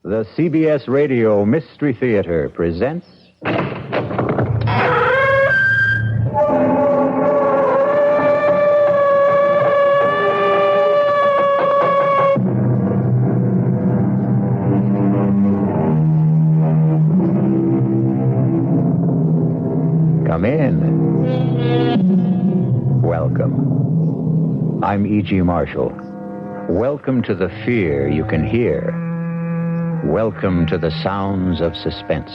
The CBS Radio Mystery Theater presents... Come in. Welcome. I'm E.G. Marshall. Welcome to the fear you can hear. Welcome to the sounds of suspense.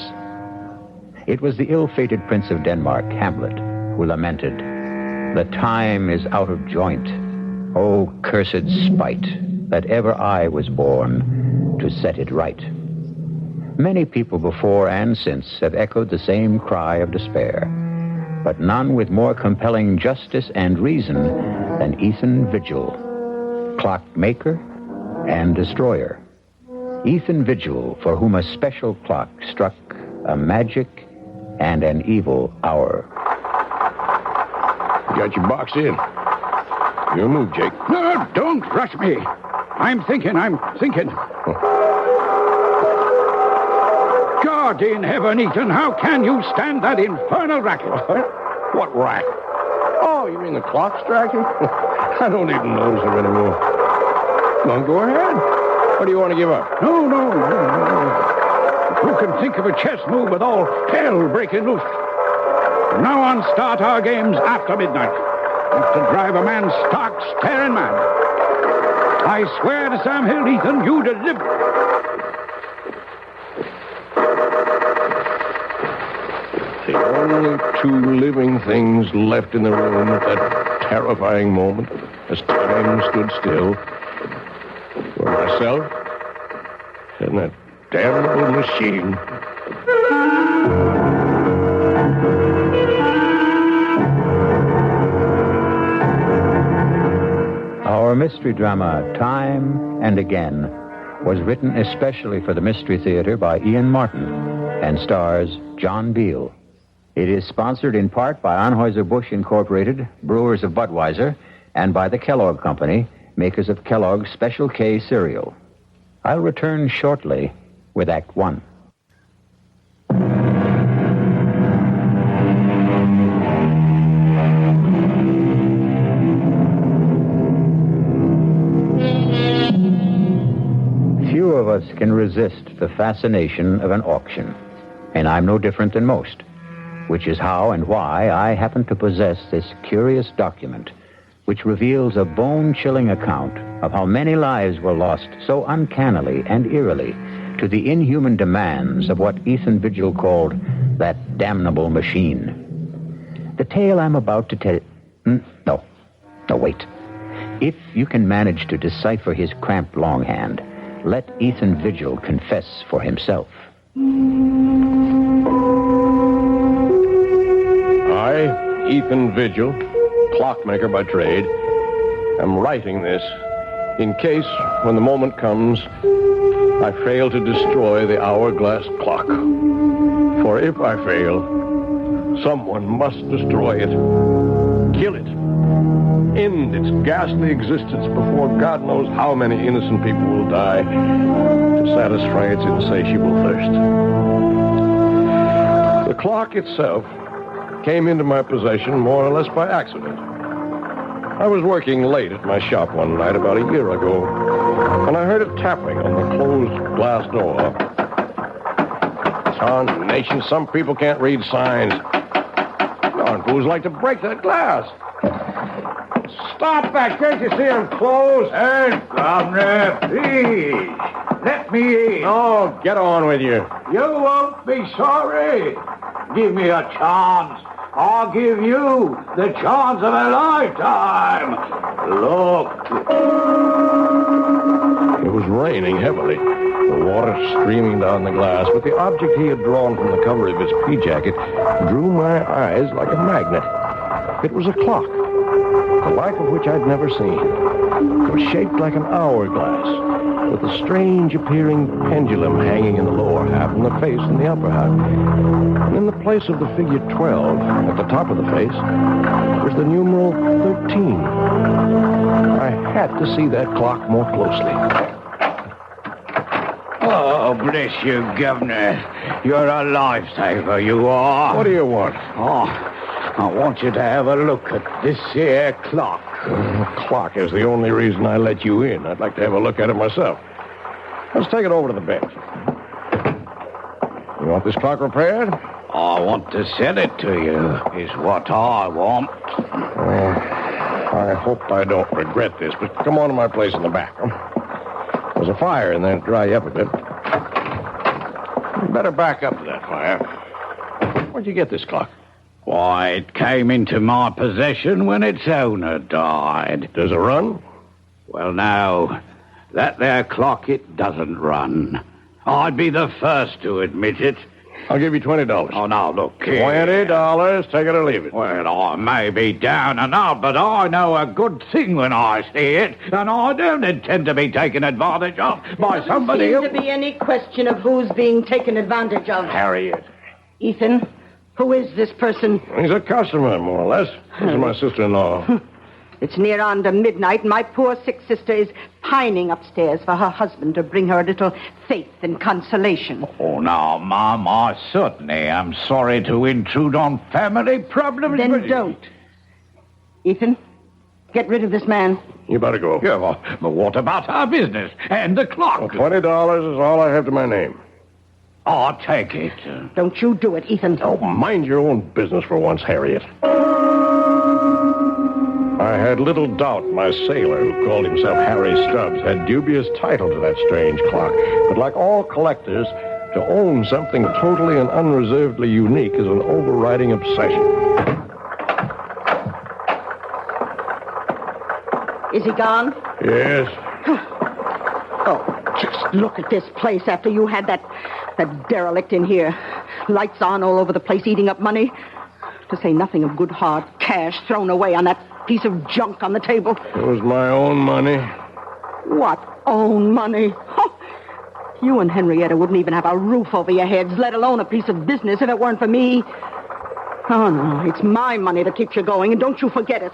It was the ill-fated Prince of Denmark, Hamlet, who lamented, "The time is out of joint. O cursed spite, that ever I was born to set it right." Many people before and since have echoed the same cry of despair, but none with more compelling justice and reason than Ethan Vigil, clockmaker and destroyer. Ethan Vigil, for whom a special clock struck a magic and an evil hour. You got your box in. You move, Jake. No, don't rush me. I'm thinking. God in heaven, Ethan, how can you stand that infernal racket? What racket? Oh, you mean the clock striking? I don't even notice them anymore. Well, go ahead. What do you want to give up? No. Who can think of a chess move with all hell breaking loose? From now on, start our games after midnight. Have to drive a man stark, staring mad. I swear to Sam Hill, Ethan, you deliver. The only two living things left in the room at that terrifying moment, as time stood still, were myself and that damnable machine. Our mystery drama, Time and Again, was written especially for the Mystery Theater by Ian Martin and stars John Beal. It is sponsored in part by Anheuser-Busch Incorporated, brewers of Budweiser, and by the Kellogg Company, makers of Kellogg's Special K cereal. I'll return shortly with Act One. Few of us can resist the fascination of an auction, and I'm no different than most, which is how and why I happen to possess this curious document, which reveals a bone-chilling account of how many lives were lost so uncannily and eerily to the inhuman demands of what Ethan Vigil called that damnable machine. The tale I'm about to tell... No, wait. If you can manage to decipher his cramped longhand, let Ethan Vigil confess for himself. I, Ethan Vigil, clockmaker by trade, am writing this in case, when the moment comes, I fail to destroy the hourglass clock. For if I fail, someone must destroy it. Kill it. End its ghastly existence before God knows how many innocent people will die to satisfy its insatiable thirst. The clock itself came into my possession more or less by accident. I was working late at my shop one night about a year ago, and I heard a tapping on the closed glass door. Tarnation, some people can't read signs. Darn fools like to break that glass. Stop that! Can't you see I'm closed? And governor, please, let me in. Oh, get on with you. You won't be sorry. Give me a chance. I'll give you the chance of a lifetime. Look. It was raining heavily, the water streaming down the glass, but the object he had drawn from the cover of his pea jacket drew my eyes like a magnet. It was a clock, the like of which I'd never seen. It was shaped like an hourglass, with a strange appearing pendulum hanging in the lower half and the face in the upper half. And in the place of the figure 12, at the top of the face, was the numeral 13. I had to see that clock more closely. Oh, bless you, Governor. You're a lifesaver, you are. What do you want? Oh, I want you to have a look at this here clock. The clock is the only reason I let you in. I'd like to have a look at it myself. Let's take it over to the bench. You want this clock repaired? I want to sell it to you, is what I want. I hope I don't regret this, but come on to my place in the back. There's a fire in there to dry you up a bit. You better back up to that fire. Where'd you get this clock? Why, it came into my possession when its owner died. Does it run? Well, now, that there clock, it doesn't run. I'd be the first to admit it. I'll give you $20. Oh, now, look here. $20. Take it or leave it. Well, I may be down and out, but I know a good thing when I see it, and I don't intend to be taken advantage of by somebody Doesn't seem to be any question of who's being taken advantage of. Harriet. Ethan, who is this person? He's a customer, more or less. This is my sister-in-law. It's near on to midnight, and my poor sick sister is pining upstairs for her husband to bring her a little faith and consolation. Oh, now, Mom, I certainly am sorry to intrude on family problems. Then but... don't. Ethan, get rid of this man. You better go. Yeah, well, but what about our business and the clock? Well, $20 is all I have to my name. I'll take it. Don't you do it, Ethan. Oh, mind your own business for once, Harriet. I had little doubt my sailor, who called himself Harry Stubbs, had dubious title to that strange clock. But like all collectors, to own something totally and unreservedly unique is an overriding obsession. Is he gone? Yes. Oh, just look at this place after you had that derelict in here. Lights on all over the place, eating up money. To say nothing of good hard cash thrown away on that piece of junk on the table. It was my own money. What own money? Oh, you and Henrietta wouldn't even have a roof over your heads, let alone a piece of business if it weren't for me. Oh, no, it's my money that keeps you going, and don't you forget it.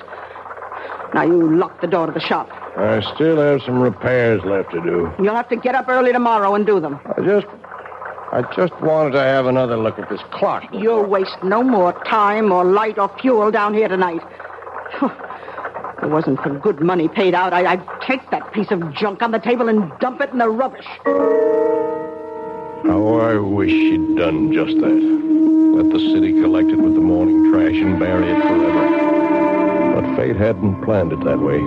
Now, you lock the door to the shop. I still have some repairs left to do. You'll have to get up early tomorrow and do them. I just wanted to have another look at this clock. You'll waste no more time or light or fuel down here tonight. If it wasn't for good money paid out, I'd take that piece of junk on the table and dump it in the rubbish. How I wish she'd done just that. Let the city collect it with the morning trash and bury it forever. But fate hadn't planned it that way.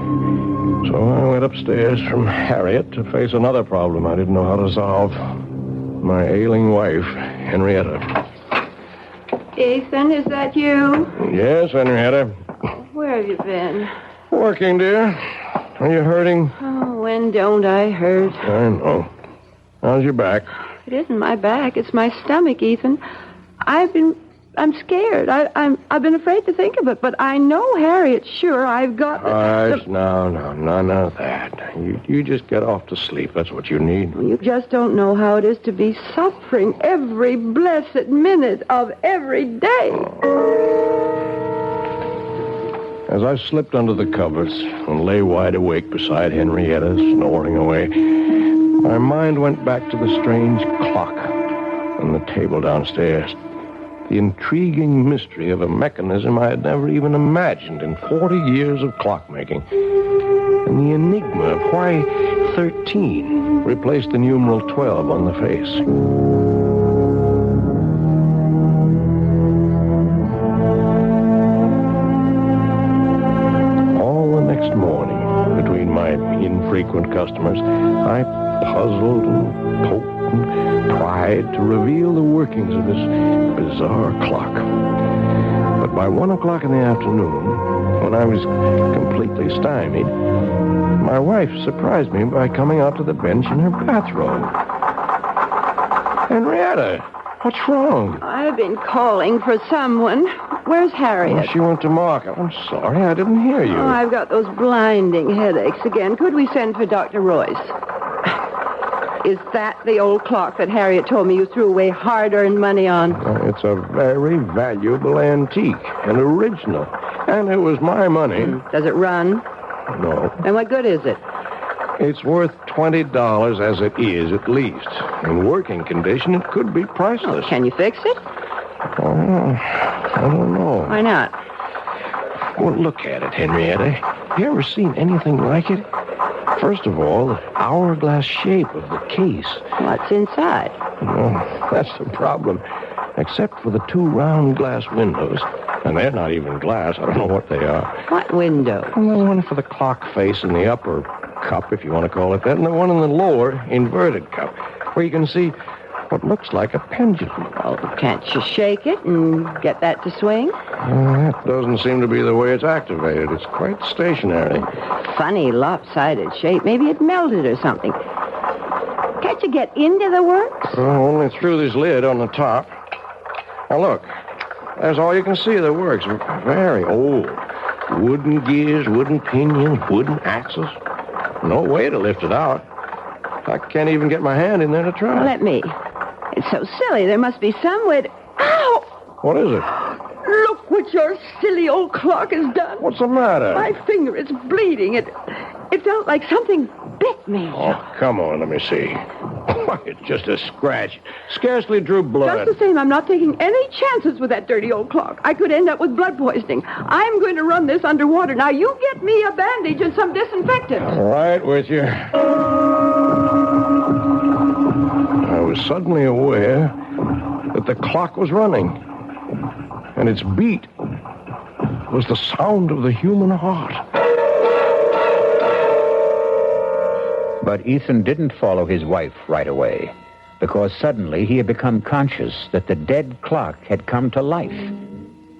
So I went upstairs from Harriet to face another problem I didn't know how to solve. My ailing wife, Henrietta. Ethan, is that you? Yes, Henrietta. Where have you been? Working, dear. Are you hurting? Oh, when don't I hurt? I know. How's your back? It isn't my back, it's my stomach, Ethan. I'm scared. I've been afraid to think of it, but I know Harriet's sure I've got... No, none of that. You just get off to sleep. That's what you need. You just don't know how it is to be suffering every blessed minute of every day. As I slipped under the covers and lay wide awake beside Henrietta, snoring away, my mind went back to the strange clock on the table downstairs. The intriguing mystery of a mechanism I had never even imagined in 40 years of clockmaking. And the enigma of why 13 replaced the numeral 12 on the face. All the next morning, between my infrequent customers, I puzzled and poked and pried to reveal the workings of this bizarre clock. But by 1 o'clock in the afternoon, when I was completely stymied, my wife surprised me by coming out to the bench in her bathrobe. Henrietta, what's wrong? I've been calling for someone. Where's Harriet? Oh, she went to market. I'm sorry, I didn't hear you. Oh, I've got those blinding headaches again. Could we send for Dr. Royce? Is that the old clock that Harriet told me you threw away hard-earned money on? It's a very valuable antique, an original. And it was my money. Does it run? No. And what good is it? It's worth $20 as it is, at least. In working condition, it could be priceless. Can you fix it? I don't know. Why not? Well, look at it, Henrietta. You ever seen anything like it? First of all, the hourglass shape of the case. What's inside? Well, that's the problem. Except for the two round glass windows. And they're not even glass. I don't know what they are. What window? Well, the one for the clock face in the upper cup, if you want to call it that, and the one in the lower inverted cup, where you can see what looks like a pendulum. Oh, can't you shake it and get that to swing? That doesn't seem to be the way it's activated. It's quite stationary. Funny lopsided shape. Maybe it melted or something. Can't you get into the works? Only through this lid on the top. Now, look. That's all you can see of the works. Very old. Wooden gears, wooden pinions, wooden axles. No way to lift it out. I can't even get my hand in there to try. Let me. It's so silly. There must be some way to... Ow! What is it? Look what your silly old clock has done. What's the matter? My finger is bleeding. It felt like something bit me. Oh, come on, let me see. Why, it's just a scratch. Scarcely drew blood. Just the same, I'm not taking any chances with that dirty old clock. I could end up with blood poisoning. I'm going to run this underwater. Now, you get me a bandage and some disinfectant. All right, with you. I was suddenly aware that the clock was running. And its beat was the sound of the human heart. But Ethan didn't follow his wife right away, because suddenly he had become conscious that the dead clock had come to life,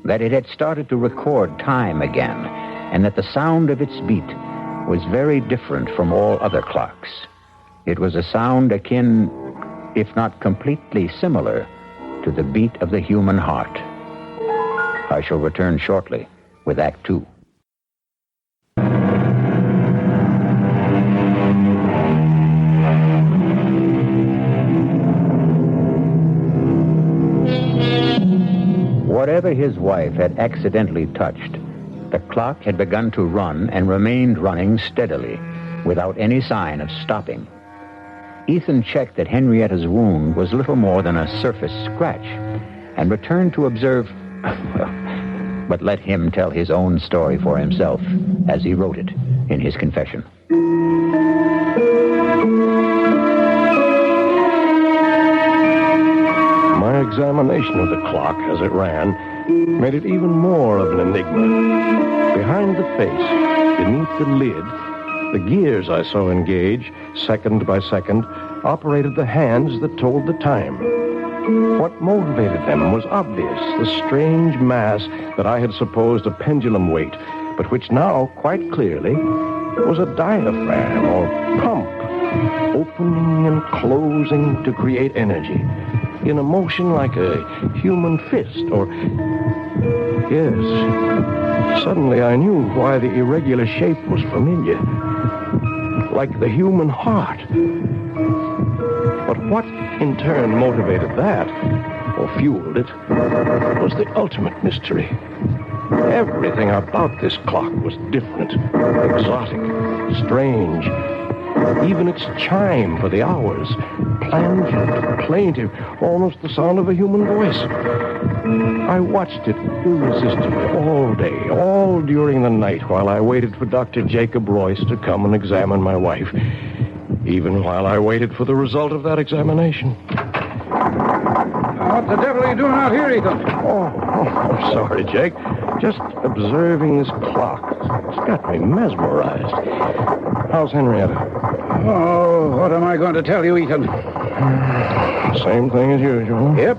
that it had started to record time again, and that the sound of its beat was very different from all other clocks. It was a sound akin, if not completely similar, to the beat of the human heart. I shall return shortly with Act Two. Whatever his wife had accidentally touched, the clock had begun to run and remained running steadily, without any sign of stopping. Ethan checked that Henrietta's wound was little more than a surface scratch, and returned to observe... But let him tell his own story for himself, as he wrote it in his confession. My examination of the clock as it ran made it even more of an enigma. Behind the face, beneath the lid, the gears I saw engage, second by second, operated the hands that told the time. What motivated them was obvious, the strange mass that I had supposed a pendulum weight, but which now, quite clearly, was a diaphragm or pump, opening and closing to create energy, in a motion like a human fist, or... Yes, suddenly I knew why the irregular shape was familiar, like the human heart. But what, in turn, motivated that, or fueled it, was the ultimate mystery. Everything about this clock was different, exotic, strange. Even its chime for the hours, plangent, plaintive, almost the sound of a human voice. I watched it irresistibly all day, all during the night, while I waited for Dr. Jacob Royce to come and examine my wife. Even while I waited for the result of that examination. What the devil are you doing out here, Ethan? I'm sorry, Jake. Just observing this clock. It's got me mesmerized. How's Henrietta? Oh, what am I going to tell you, Ethan? Same thing as usual. Yep.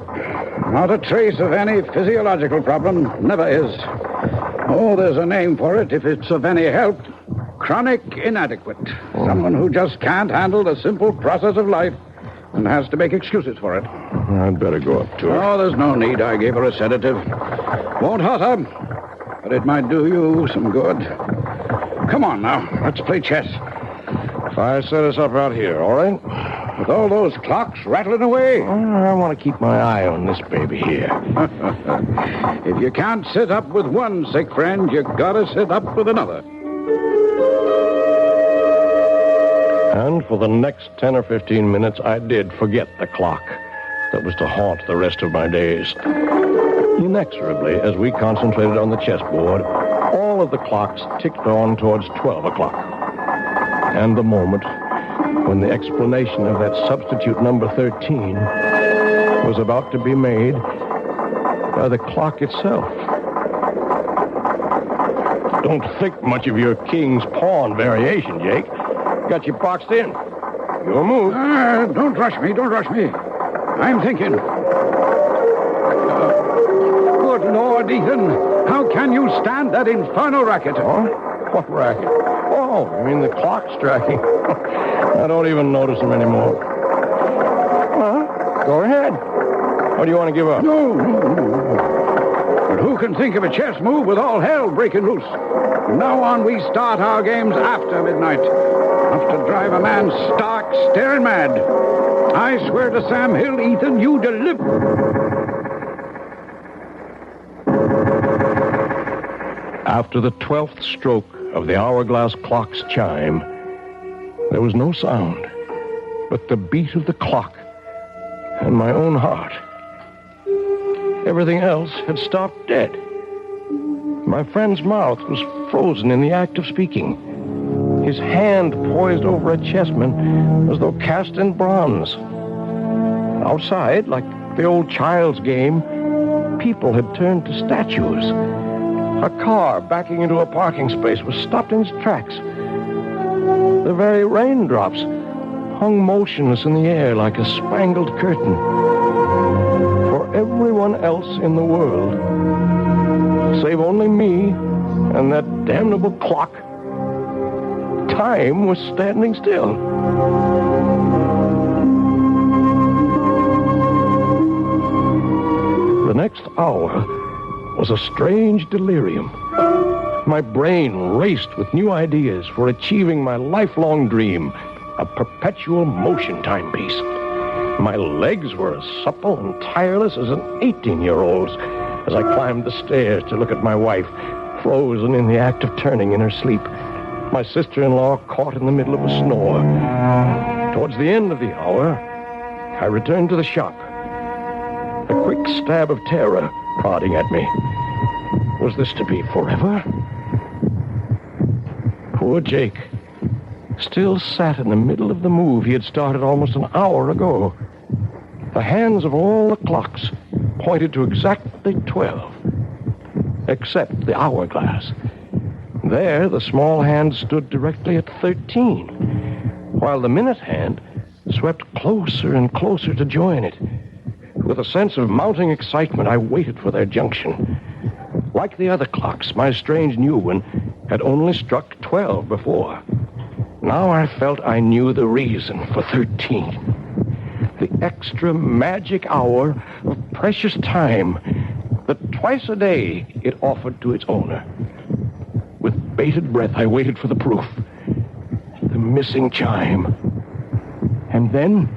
Not a trace of any physiological problem. Never is. Oh, there's a name for it if it's of any help. Chronic inadequate. Someone who just can't handle the simple process of life and has to make excuses for it. I'd better go up to her. Oh, there's no need. I gave her a sedative. Won't hurt her, but it might do you some good. Come on now. Let's play chess. If I set us up out here, all right? With all those clocks rattling away. I want to keep my eye on this baby here. If you can't sit up with one sick friend, you gotta sit up with another. And for the next 10 or 15 minutes, I did forget the clock that was to haunt the rest of my days. Inexorably, as we concentrated on the chessboard, all of the clocks ticked on towards 12 o'clock. And the moment when the explanation of that substitute number 13 was about to be made by the clock itself. Don't think much of your king's pawn variation, Jake. Got you boxed in. Your move. Don't rush me. I'm thinking. Good Lord, Ethan. How can you stand that infernal racket? Huh? What racket? Oh, you mean the clock striking. I don't even notice them anymore. Well, go ahead. Or do you want to give up? No. But who can think of a chess move with all hell breaking loose? From now on, we start our games after midnight. Enough to drive a man stark, staring mad. I swear to Sam Hill, Ethan, you deliver. After the 12th stroke of the hourglass clock's chime, there was no sound but the beat of the clock and my own heart. Everything else had stopped dead. My friend's mouth was frozen in the act of speaking. His hand poised over a chessman as though cast in bronze. Outside, like the old child's game, people had turned to statues. A car backing into a parking space was stopped in its tracks. The very raindrops hung motionless in the air like a spangled curtain. For everyone else in the world, save only me and that damnable clock, time was standing still. The next hour was a strange delirium. My brain raced with new ideas for achieving my lifelong dream, a perpetual motion timepiece. My legs were as supple and tireless as an 18-year-old's as I climbed the stairs to look at my wife, frozen in the act of turning in her sleep. My sister-in-law caught in the middle of a snore. Towards the end of the hour, I returned to the shop. A quick stab of terror prodding at me. Was this to be forever? Poor Jake still sat in the middle of the move he had started almost an hour ago. The hands of all the clocks pointed to exactly 12, except the hourglass. There, the small hand stood directly at 13, while the minute hand swept closer and closer to join it. With a sense of mounting excitement, I waited for their junction. Like the other clocks, my strange new one had only struck 12 before. Now I felt I knew the reason for 13. The extra magic hour of precious time that twice a day it offered to its owner. With bated breath, I waited for the proof. The missing chime. And then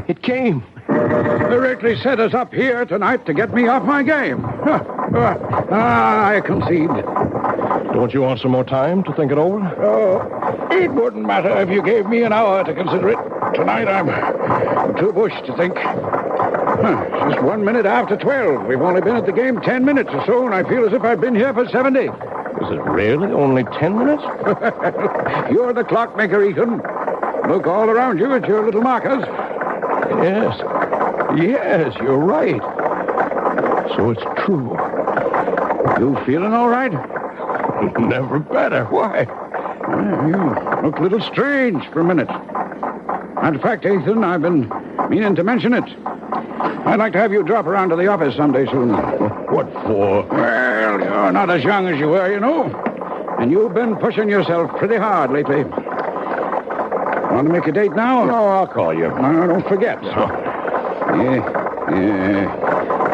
it came. Directly set us up here tonight to get me off my game. I concede. Don't you want some more time to think it over? Oh, it wouldn't matter if you gave me an hour to consider it. Tonight I'm too bushed to think. It's just 1 minute after 12. We've only been at the game 10 minutes or so, and I feel as if I've been here for 70. Is it really only 10 minutes? You're the clockmaker, Ethan. Look all around you at your little markers. Yes, you're right. So it's true. You feeling all right? Never better. Why? You look a little strange for a minute. In fact, Ethan, I've been meaning to mention it. I'd like to have you drop around to the office someday soon. What for? Well, you're not as young as you were, you know. And you've been pushing yourself pretty hard lately. Want to make a date now? No, I'll call you. No, don't forget. Yeah.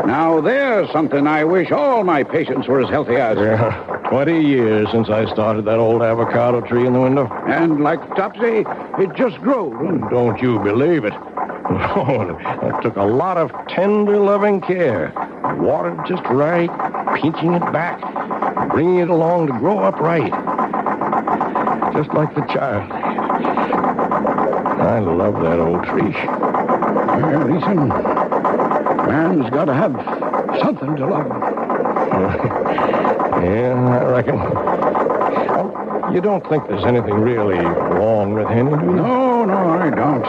Now, there's something I wish all my patients were as healthy as. Yeah, 20 years since I started that old avocado tree in the window. And like Topsy, it just grew. Don't you believe it? Oh, it took a lot of tender, loving care. Watered just right, pinching it back, bringing it along to grow up right. Just like the child. I love that old tree. Well, Ethan, man's got to have something to love. Yeah, I reckon. You don't think there's anything really wrong with Henny, do you? No, I don't.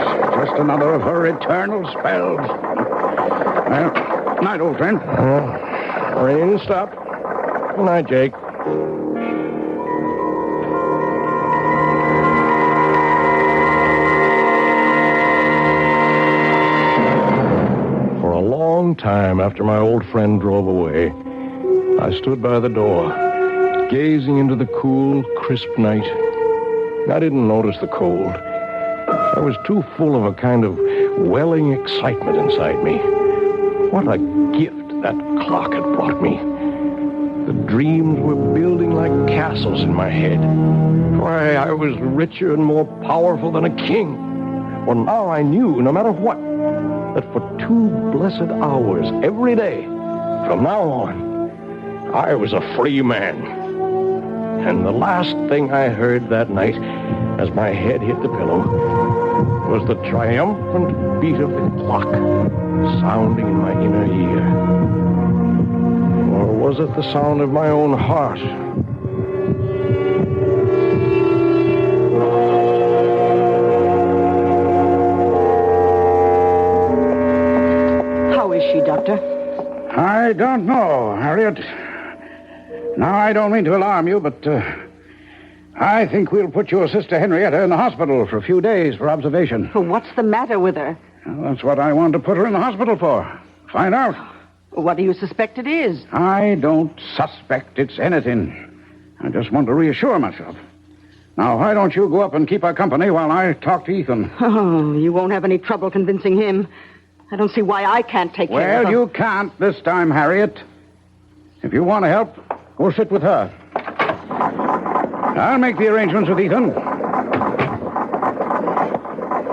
Just another of her eternal spells. Well, night, old friend. Rain stopped. Good night, Jake. For a long time after my old friend drove away, I stood by the door, gazing into the cool, crisp night. I didn't notice the cold. I was too full of a kind of welling excitement inside me. What a gift that clock had brought me. The dreams were building like castles in my head. Why, I was richer and more powerful than a king. Well, now I knew, no matter what, that for 2 blessed hours every day, from now on, I was a free man. And the last thing I heard that night, as my head hit the pillow, was the triumphant beat of the clock sounding in my inner ear. Or was it the sound of my own heart? How is she, Doctor? I don't know, Harriet. Now, I don't mean to alarm you, but I think we'll put your sister Henrietta in the hospital for a few days for observation. Well, what's the matter with her? Well, that's what I wanted to put her in the hospital for. Find out. What do you suspect it is? I don't suspect it's anything. I just want to reassure myself. Now, why don't you go up and keep her company while I talk to Ethan? Oh, you won't have any trouble convincing him. I don't see why I can't take care of her. Well, you can't this time, Harriet. If you want to help, go sit with her. I'll make the arrangements with Ethan.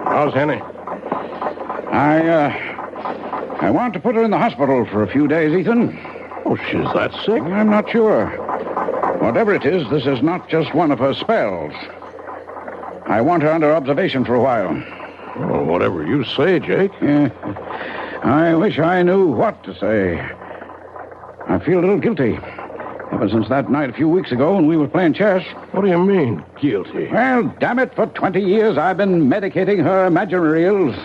How's Henny? I want to put her in the hospital for a few days, Ethan. Oh, she's that sick? I'm not sure. Whatever it is, this is not just one of her spells. I want her under observation for a while. Well, whatever you say, Jake. Yeah. I wish I knew what to say. I feel a little guilty. Ever since that night a few weeks ago when we were playing chess. What do you mean, guilty? Well, damn it, for 20 years I've been medicating her imaginary ills.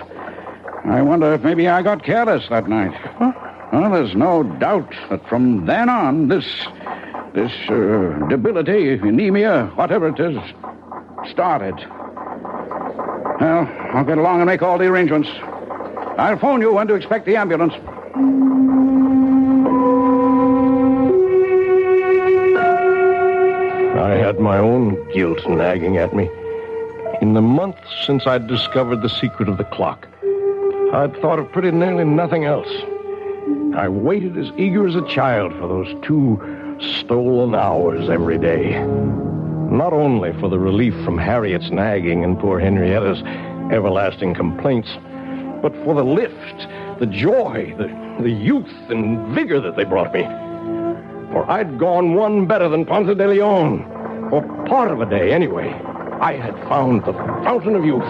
I wonder if maybe I got careless that night. Huh? Well, there's no doubt that from then on, this debility, anemia, whatever it is, started. Well, I'll get along and make all the arrangements. I'll phone you when to expect the ambulance. I had my own guilt nagging at me. In the months since I'd discovered the secret of the clock, I'd thought of pretty nearly nothing else. I waited as eager as a child for those 2 stolen hours every day. Not only for the relief from Harriet's nagging and poor Henrietta's everlasting complaints, but for the lift, the joy, the youth and vigor that they brought me. For I'd gone one better than Ponce de Leon. For part of a day, anyway. I had found the fountain of youth.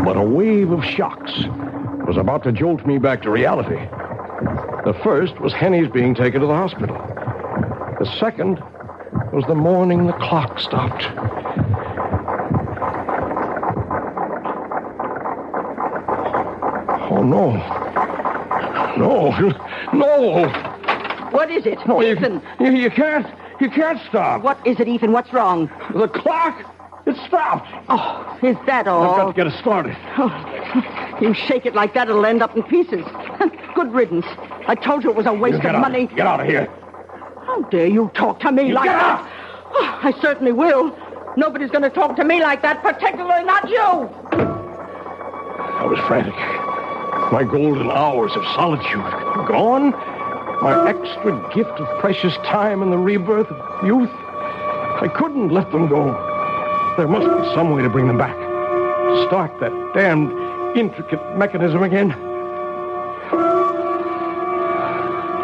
But a wave of shocks was about to jolt me back to reality. The first was Henny's being taken to the hospital. The second was the morning the clock stopped. Oh, no. No. What is it, No, Ethan? You can't stop. What is it, Ethan? What's wrong? The clock, it stopped. Oh, is that all? I've got to get it started. Oh, you shake it like that, it'll end up in pieces. Good riddance. I told you it was a waste of money. Get out of here. How dare you talk to me like get that? out! Oh, I certainly will. Nobody's going to talk to me like that, particularly not you. I was frantic. My golden hours of solitude gone. My extra gift of precious time in the rebirth of youth. I couldn't let them go. There must be some way to bring them back. To start that damned intricate mechanism again.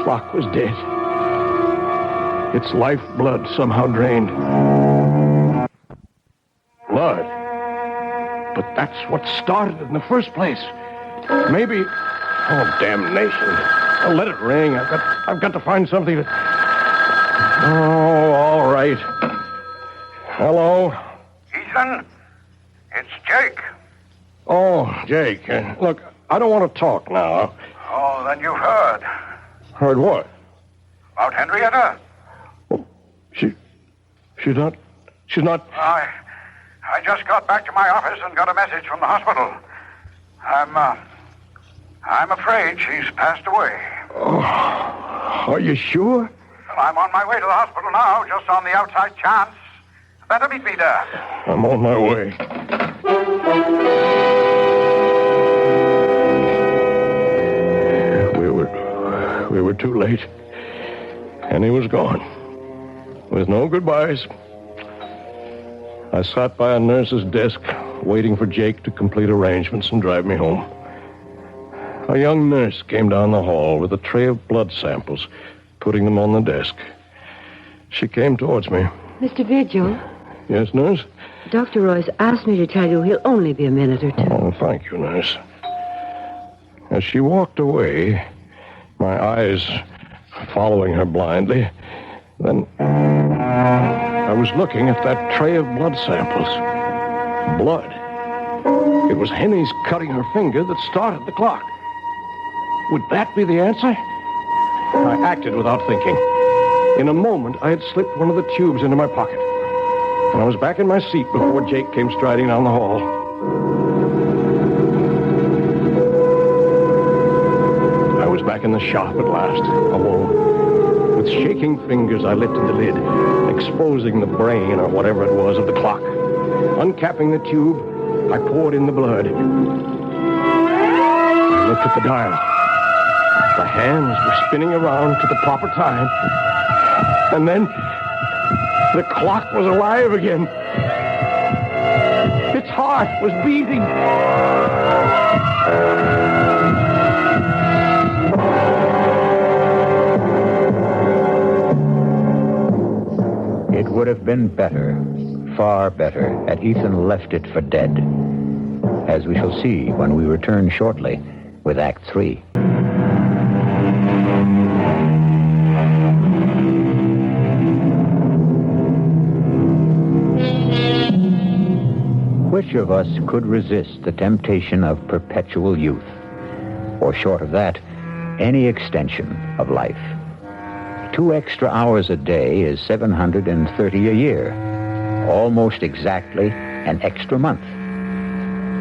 Clock was dead. Its lifeblood somehow drained. But that's what started it in the first place. Maybe... Oh, damnation. Oh, let it ring. I've got to find something to... Oh, all right. Hello? Ethan, it's Jake. Oh, Jake. Look, I don't want to talk now. Oh, then you've heard. Heard what? About Henrietta? She's not... I just got back to my office and got a message from the hospital. I'm afraid she's passed away. Oh, are you sure? Well, I'm on my way to the hospital now, just on the outside chance. Better meet me there. I'm on my way. We were too late. And he was gone. With no goodbyes. I sat by a nurse's desk, waiting for Jake to complete arrangements and drive me home. A young nurse came down the hall with a tray of blood samples, putting them on the desk. She came towards me. Mr. Vigil? Yes, nurse? Dr. Royce asked me to tell you he'll only be a minute or two. Oh, thank you, nurse. As she walked away, my eyes following her blindly, then I was looking at that tray of blood samples. Blood. It was Henny's cutting her finger that started the clock. Would that be the answer? I acted without thinking. In a moment, I had slipped one of the tubes into my pocket. And I was back in my seat before Jake came striding down the hall. I was back in the shop at last, alone. With shaking fingers, I lifted the lid, exposing the brain, or whatever it was, of the clock. Uncapping the tube, I poured in the blood. I looked at the dial. The hands were spinning around to the proper time. And then the clock was alive again. Its heart was beating. It would have been better, far better, had Ethan left it for dead, as we shall see when we return shortly with Act 3. Which of us could resist the temptation of perpetual youth? Or short of that, any extension of life? 2 extra hours a day is 730 a year. Almost exactly an extra month.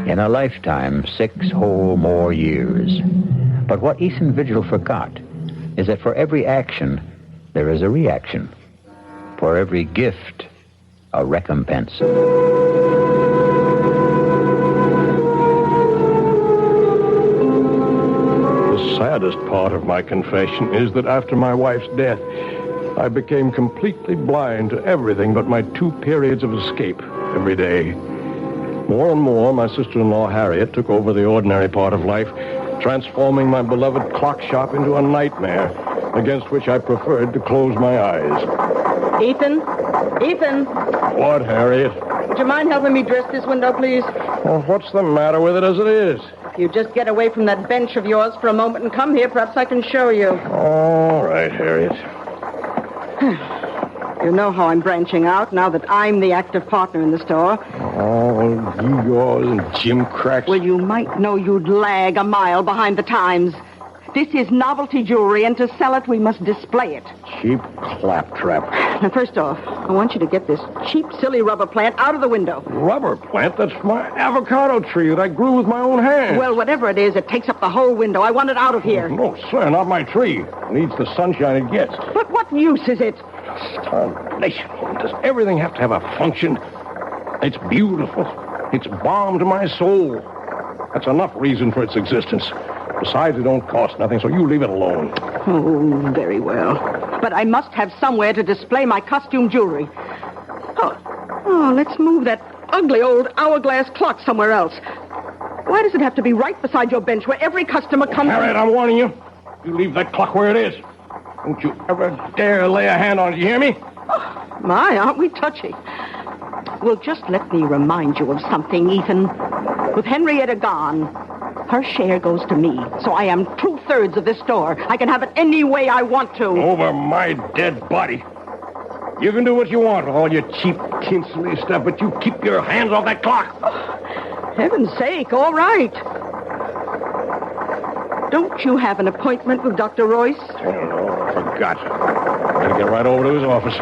In a lifetime, 6 whole more years. But what Ethan Vigil forgot is that for every action, there is a reaction. For every gift, a recompense. The saddest part of my confession is that after my wife's death, I became completely blind to everything but my 2 periods of escape every day. More and more, my sister-in-law, Harriet, took over the ordinary part of life, transforming my beloved clock shop into a nightmare against which I preferred to close my eyes. Ethan? Ethan? What, Harriet? Would you mind helping me dress this window, please? Well, what's the matter with it as it is? If you just get away from that bench of yours for a moment and come here, perhaps I can show you. All right, Harriet. You know how I'm branching out now that I'm the active partner in the store. Oh, gewgaws and gimcracks. Well, you might know you'd lag a mile behind the times. This is novelty jewelry, and to sell it, we must display it. Cheap claptrap. Now, first off, I want you to get this cheap, silly rubber plant out of the window. Rubber plant? That's my avocado tree that I grew with my own hands. Well, whatever it is, it takes up the whole window. I want it out of here. No, sir, not my tree. It needs the sunshine it gets. But what use is it? Starvation. Does everything have to have a function? It's beautiful. It's balm to my soul. That's enough reason for its existence. Besides, it don't cost nothing, so you leave it alone. Oh, very well. But I must have somewhere to display my costume jewelry. Oh, let's move that ugly old hourglass clock somewhere else. Why does it have to be right beside your bench where every customer comes... Harriet, I'm warning you. You leave that clock where it is. Don't you ever dare lay a hand on it, you hear me? Oh, my, aren't we touchy? Well, just let me remind you of something, Ethan. With Henrietta gone, her share goes to me. So I am 2/3 of this store. I can have it any way I want to. Over my dead body. You can do what you want with all your cheap, tinsely stuff, but you keep your hands off that clock. Heaven's sake, all right. Don't you have an appointment with Dr. Royce? I don't know. I forgot. Better get right over to his office.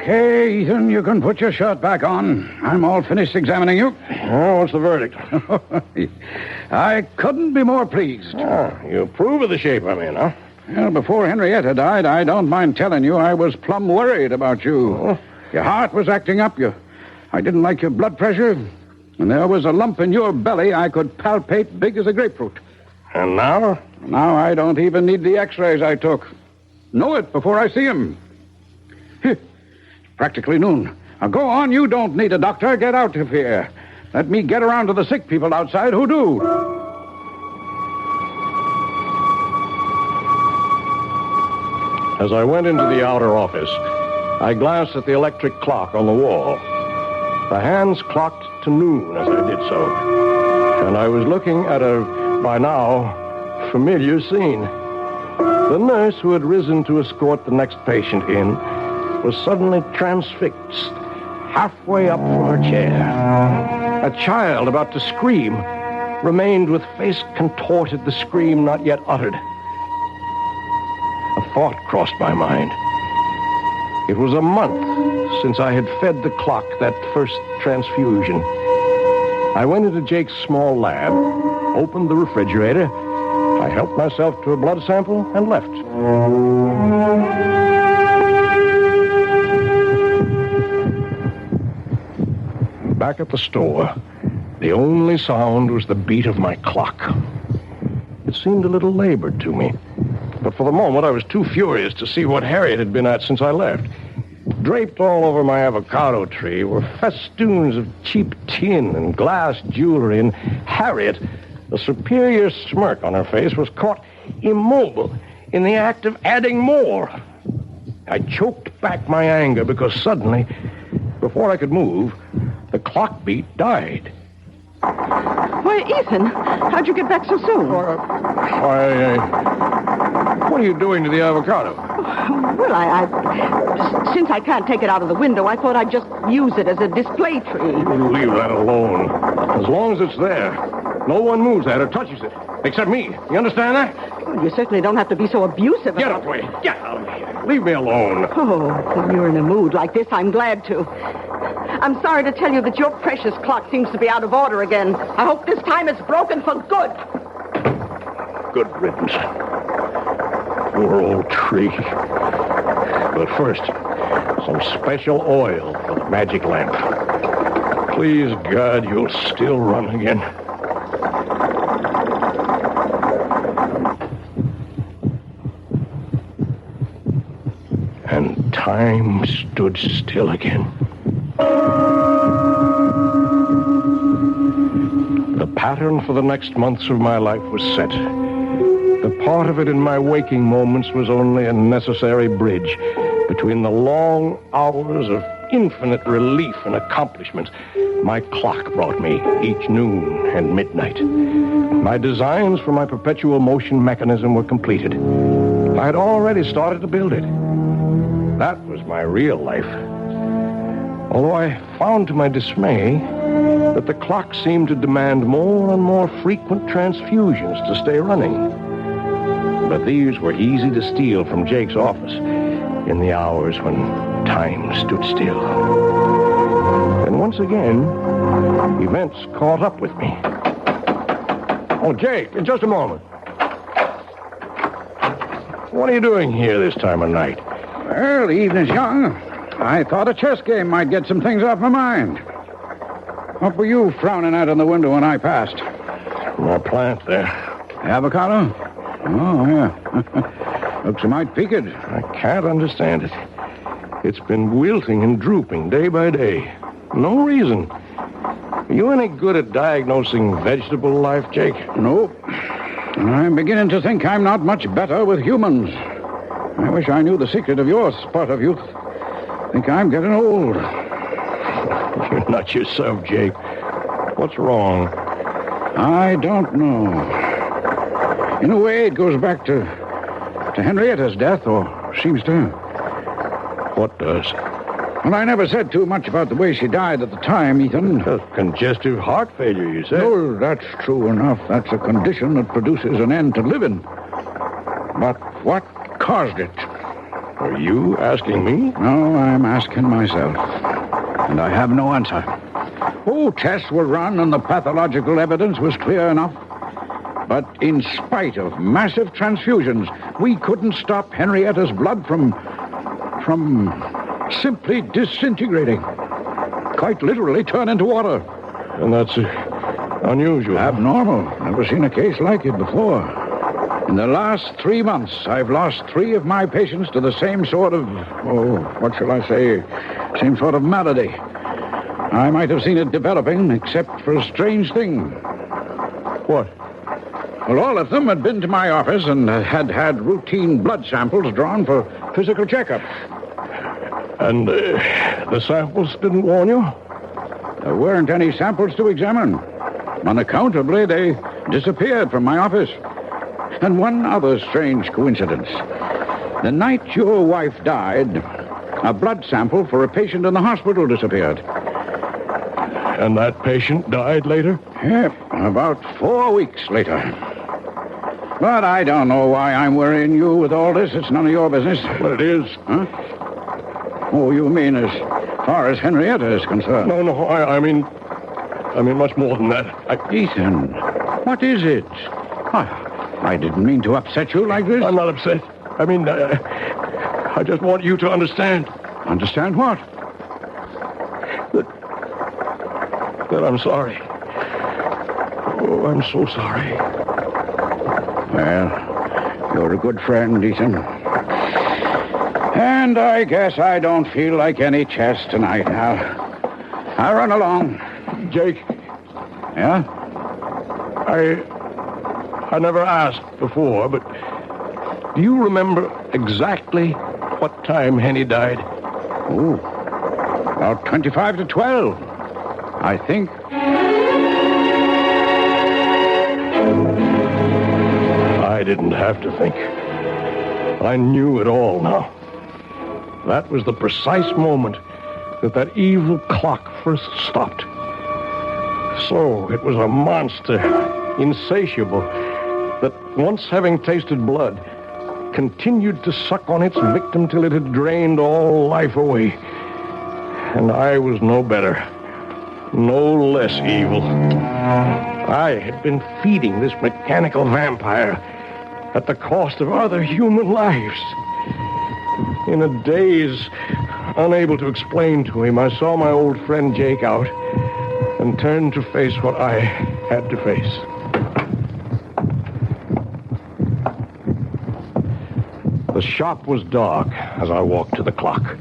Okay, Ethan, you can put your shirt back on. I'm all finished examining you. Oh, what's the verdict? I couldn't be more pleased. Oh, you approve of the shape I'm in, huh? Well, before Henrietta died, I don't mind telling you I was plumb worried about you. Oh. Your heart was acting up. I didn't like your blood pressure. And there was a lump in your belly I could palpate big as a grapefruit. And now? Now I don't even need the x-rays I took. Know it before I see him. It's practically noon. Now go on, you don't need a doctor. Get out of here. Let me get around to the sick people outside who do. As I went into the outer office, I glanced at the electric clock on the wall. The hands clocked to noon as I did so, and I was looking at a, by now, familiar scene. The nurse who had risen to escort the next patient in was suddenly transfixed, halfway up from her chair. A child about to scream remained with face contorted, the scream not yet uttered. A thought crossed my mind. It was a month since I had fed the clock that first transfusion. I went into Jake's small lab, opened the refrigerator, I helped myself to a blood sample, and left. Back at the store, the only sound was the beat of my clock. It seemed a little labored to me, but for the moment I was too furious to see what Harriet had been at since I left. Draped all over my avocado tree were festoons of cheap tin and glass jewelry, and Harriet, a superior smirk on her face, was caught immobile in the act of adding more. I choked back my anger because suddenly, before I could move, the clock beat died. Why, Ethan, how'd you get back so soon? What are you doing to the avocado? Well, since I can't take it out of the window, I thought I'd just use it as a display tree. Leave that alone. As long as it's there, no one moves that or touches it, except me. You understand that? Well, you certainly don't have to be so abusive. Get away. Get out of here. Leave me alone. Oh, when you're in a mood like this, I'm glad to. I'm sorry to tell you that your precious clock seems to be out of order again. I hope this time it's broken for good. Good riddance. Poor old tree. But first, some special oil for the magic lamp. Please, God, you'll still run again. And time stood still again. The pattern for the next months of my life was set. The part of it in my waking moments was only a necessary bridge between the long hours of infinite relief and accomplishment my clock brought me each noon and midnight. My designs for my perpetual motion mechanism were completed. I had already started to build it. That was my real life. Although I found to my dismay that the clock seemed to demand more and more frequent transfusions to stay running. But these were easy to steal from Jake's office in the hours when time stood still. And once again, events caught up with me. Oh, Jake, in just a moment. What are you doing here this time of night? Well, the evening's young. I thought a chess game might get some things off my mind. What were you frowning at in the window when I passed? My plant there. Avocado? Oh, yeah. Looks a mite peaked. I can't understand it. It's been wilting and drooping day by day. No reason. Are you any good at diagnosing vegetable life, Jake? Nope. I'm beginning to think I'm not much better with humans. I wish I knew the secret of your spot of youth. Think I'm getting old. You're not yourself, Jake. What's wrong? I don't know. In a way, it goes back to Henrietta's death, or seems to. What does? Well, I never said too much about the way she died at the time, Ethan. Congestive heart failure, you said? No, that's true enough. That's a condition that produces an end to living. But what caused it? Are you asking me? No, I'm asking myself. And I have no answer. Oh, tests were run and the pathological evidence was clear enough. But in spite of massive transfusions, we couldn't stop Henrietta's blood from simply disintegrating. Quite literally turn into water. And that's unusual. Abnormal. Never seen a case like it before. In the last 3 months, I've lost 3 of my patients to the same sort of, what shall I say, same sort of malady. I might have seen it developing, except for a strange thing. What? Well, all of them had been to my office and had routine blood samples drawn for physical checkup. And the samples didn't warn you? There weren't any samples to examine. Unaccountably, they disappeared from my office. And one other strange coincidence. The night your wife died, a blood sample for a patient in the hospital disappeared. And that patient died later? Yep, about 4 weeks later. But I don't know why I'm worrying you with all this. It's none of your business. Well, it is. Huh? Oh, you mean as far as Henrietta is concerned? No, I mean much more than that. Ethan, what is it? I didn't mean to upset you like this. I'm not upset. I just want you to understand. Understand what? That I'm sorry. Oh, I'm so sorry. Well, you're a good friend, Ethan. And I guess I don't feel like any chess tonight. I'll run along. Jake. Yeah? I never asked before, but do you remember exactly what time Henny died? Oh, about 25 to 12, I think. I didn't have to think. I knew it all now. That was the precise moment that evil clock first stopped. So it was a monster, insatiable, that once having tasted blood, continued to suck on its victim till it had drained all life away. And I was no better, no less evil. I had been feeding this mechanical vampire at the cost of other human lives. In a daze, unable to explain to him, I saw my old friend Jake out and turned to face what I had to face. The shop was dark as I walked to the clock.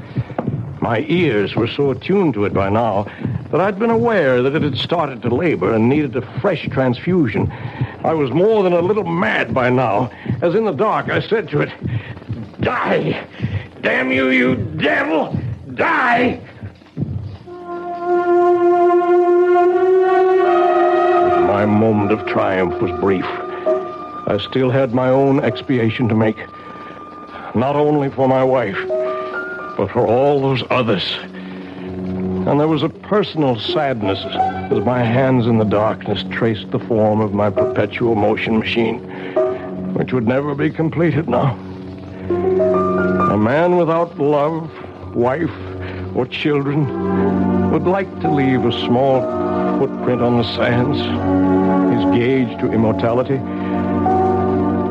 My ears were so attuned to it by now that I'd been aware that it had started to labor and needed a fresh transfusion. I was more than a little mad by now, as in the dark I said to it, "Die! Damn you, you devil! Die!" My moment of triumph was brief. I still had my own expiation to make. Not only for my wife, but for all those others. And there was a personal sadness as my hands in the darkness traced the form of my perpetual motion machine, which would never be completed now. A man without love, wife, or children would like to leave a small footprint on the sands, his gauge to immortality.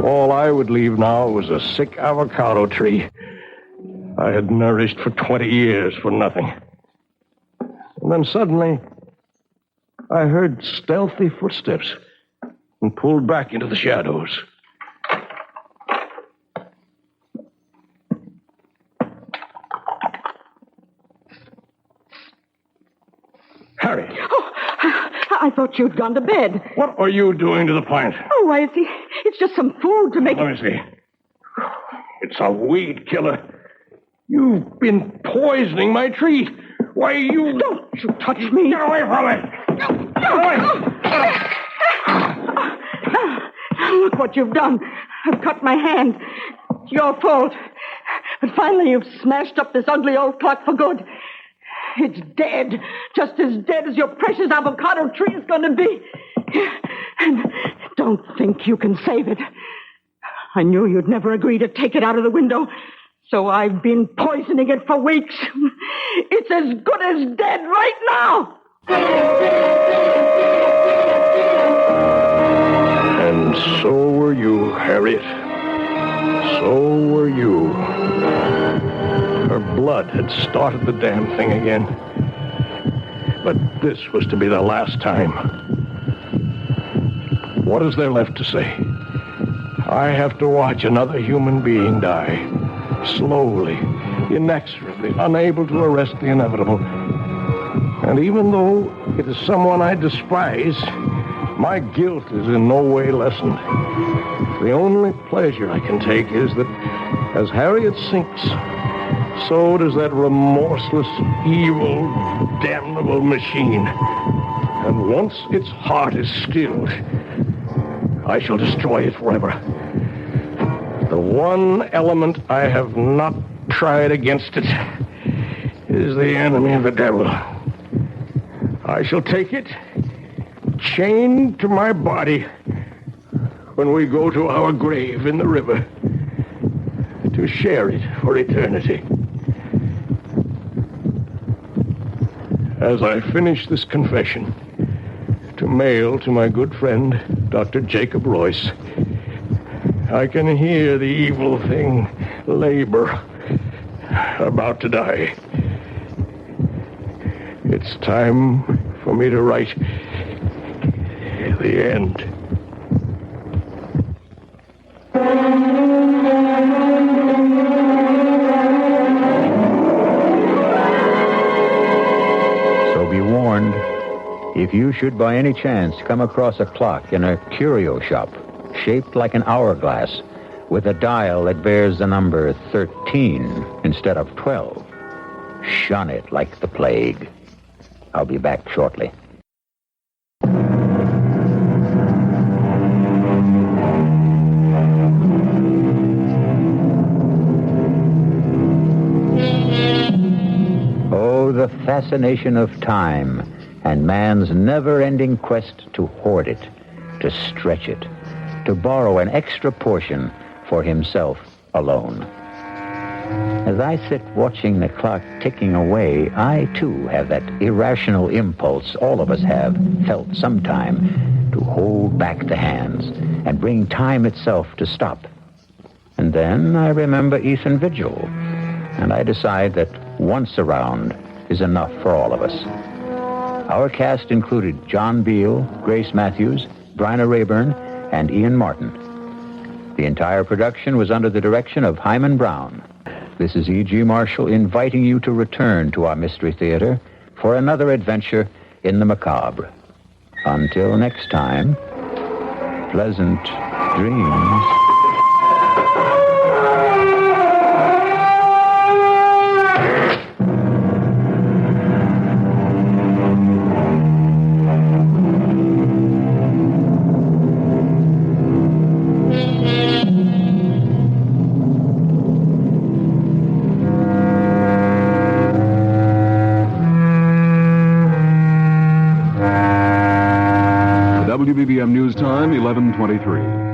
All I would leave now was a sick avocado tree I had nourished for 20 years for nothing. And then suddenly, I heard stealthy footsteps and pulled back into the shadows. Harry. Oh, I thought you'd gone to bed. What are you doing to the plant? Oh, why, it's just some food to make Let me see. It's a weed killer. You've been poisoning my tree. Why, you... Don't you touch me. Get away from it. Get away. Look what you've done. I've cut my hand. It's your fault. But finally you've smashed up this ugly old clock for good. It's dead. Just as dead as your precious avocado tree is going to be. And don't think you can save it. I knew you'd never agree to take it out of the window, so I've been poisoning it for weeks. It's as good as dead right now. And so were you, Harriet. So were you. Her blood had started the damn thing again. But this was to be the last time. What is there left to say? I have to watch another human being die. Slowly, inexorably, unable to arrest the inevitable. And even though it is someone I despise, my guilt is in no way lessened. The only pleasure I can take is that as Harriet sinks, so does that remorseless, evil, damnable machine. And once its heart is stilled, I shall destroy it forever. The one element I have not tried against it is the enemy of the devil. I shall take it, chained to my body, when we go to our grave in the river, to share it for eternity. As I finish this confession, to mail to my good friend, Dr. Jacob Royce, I can hear the evil thing labor, about to die. It's time for me to write the end. So be warned. If you should by any chance come across a clock in a curio shop shaped like an hourglass with a dial that bears the number 13 instead of 12, shun it like the plague. I'll be back shortly. Oh, the fascination of time and man's never-ending quest to hoard it, to stretch it, to borrow an extra portion for himself alone. As I sit watching the clock ticking away, I, too, have that irrational impulse all of us have felt sometime to hold back the hands and bring time itself to stop. And then I remember Ethan Vigil, and I decide that once around is enough for all of us. Our cast included John Beal, Grace Matthews, Bryna Rayburn, and Ian Martin. The entire production was under the direction of Hyman Brown. This is E.G. Marshall inviting you to return to our Mystery Theater for another adventure in the macabre. Until next time, pleasant dreams. WBBM News Time, 11:23.